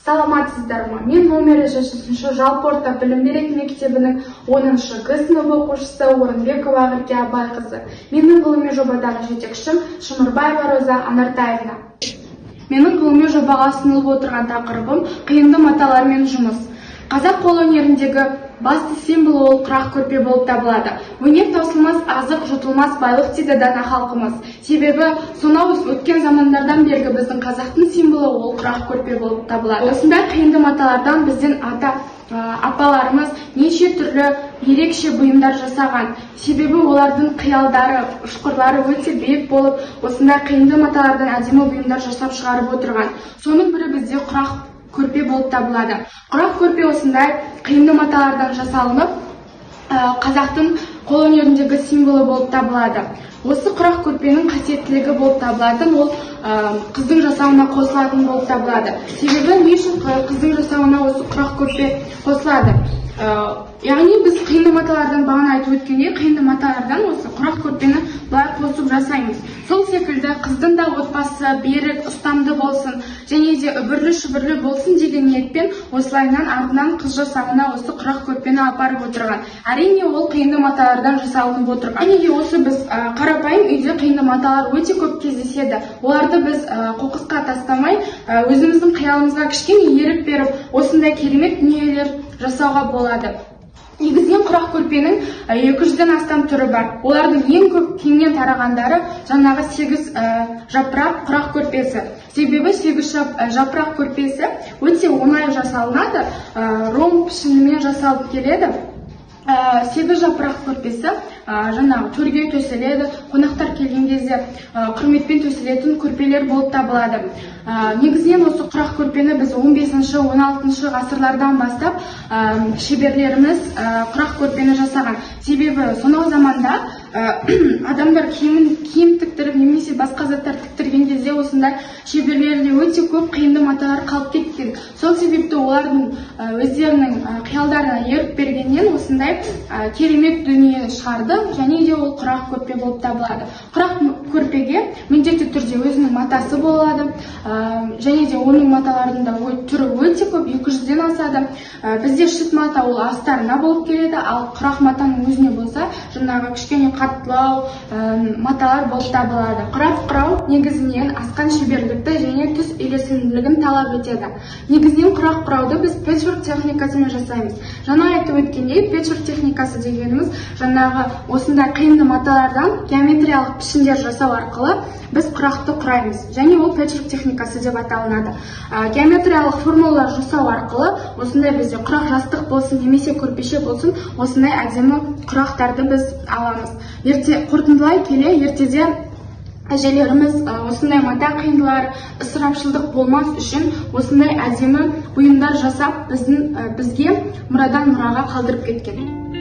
Саламатсыздар ма? Мен номері 5-ші жалпы орта білім беретін мектебінің 10-шы Г сыныбы оқушысы Орынбекова Ақерке Абайқызы. Менің ғылыми жобадағы жетекшім Шымырбаева Роза Анартаевна. Менің ғылыми жобаға ұсынылып отырған тақырыбым қиынды маталармен жұмыс. Қазақ қолөнеріндегі басты символы ол құрақ көрпе болып табылады. Өнер таусылмас азық, жұтылмас байлық дейді дана халқымыз. Себебі сонау өткен замандардан бергі біздің қазақтың символы ол құрақ көрпе болып табылады. Осындай қиынды маталардан біздің апаларымыз неше түрлі ерекше бұйымдар жасаған. Себебі олардың қиялдары, ұшқырлары өте биік болып, осындай қиынды маталардан әдемі бұйымдар жасап шығарып отырған. Соның бірі бізде құрақ көрпе болып табылады. Құрақ көрпе осындай қиынды маталардан жасалынып, қазақтың қолөнеріндегі символы болып табылады. Осы құрақ көрпенің қасиеттілігі болып табылады, ол қыздың жасауына қосылатын болып табылады. Себебі не үшін қыздың жасауына осы құрақ көрпе қосылады? Яғни біз қиынды маталардан бағана айтып өткендей, қиынды маталардан осы құрақ көрпені былай қосып жасаймыз. Сол секілді қыздың да отбасы берік, ұстамды болсын, және де үбірлі-шүбірлі болсын деген ниетпен осылайынан артынан қыз жасауына осы құрақ көрпені апарып отырған. Әрине ол қиынды маталардан жасалынып отырған. Және де осы біз қарапайым үйде қиынды маталар өте көп кездеседі. Оларды біз қоқысқа тастамай, өзіміздің қиялымызға кішкене ерік беріп, осындай керемет дүниелер жасауға болады. Негізінен құрақ көрпенің 200-ден астам түрі бар. Олардың ең көп кеңінен тарағандары жаңағы 8 жапырақ құрақ көрпесі. Себебі 8 жапырақ көрпесі өте оңай жасалынады, ромб пішінімен жасалып келеді. 8 жапырақ көрпесі жаңағы төрге төселеді, қонақтар келген кезде құрметпен төселетін көрпелер болып табылады. Негізінен осы құрақ көрпені біз 15-16 ғасырлардан бастап шеберлеріміз құрақ көрпені жасаған. Себебі сонау заманда адамдар киім тіктіріп немесе басқа заттар тіктірген кезде осындай шеберлерде өте көп қиынды маталар қалып кеткен. Сол себепті олардың өздерінің қиялдарына ерік бергеннен осындай керемет дүние шығарды, және де ол құрақ көрпе болып табылады. Құрақ көрпеге міндетті түрде өзінің матасы болады, және де оның маталарында түрі өте көп, 200-ден асады. Бізде шыт мата ол астарына болып келеді, ал құрақ матаның өзіне болса жаңағы кішкене қаттылау маталар болып табылады. Құрақ құрау негізінен асқан шеберлікті және түс үйлесімділігін талап етеді. Негізінен құрақ құрауды біз пэтчворк техникасымен жасаймыз. Жаңа айтып өткендей, пэтчворк техникасы дегеніміз жаңағы осындай қиынды маталардан геометриялық пішіндер жасау арқылы біз құрақты құраймыз. Және ол пэтчворк техникасы деп аталынады. Геометриялық формулалар жасау арқылы осындай бізде құрақ жастық болсын, немесе көрпеше болсын, осындай әдемі құрақтарды біз аламыз. Қорытындылай келе, ертеде әжелеріміз осындай мата қиындылар, ысырапшылдық болмас үшін осындай әдемі бұйымдар жасап бізге мұрадан мұраға қалдырып кеткен.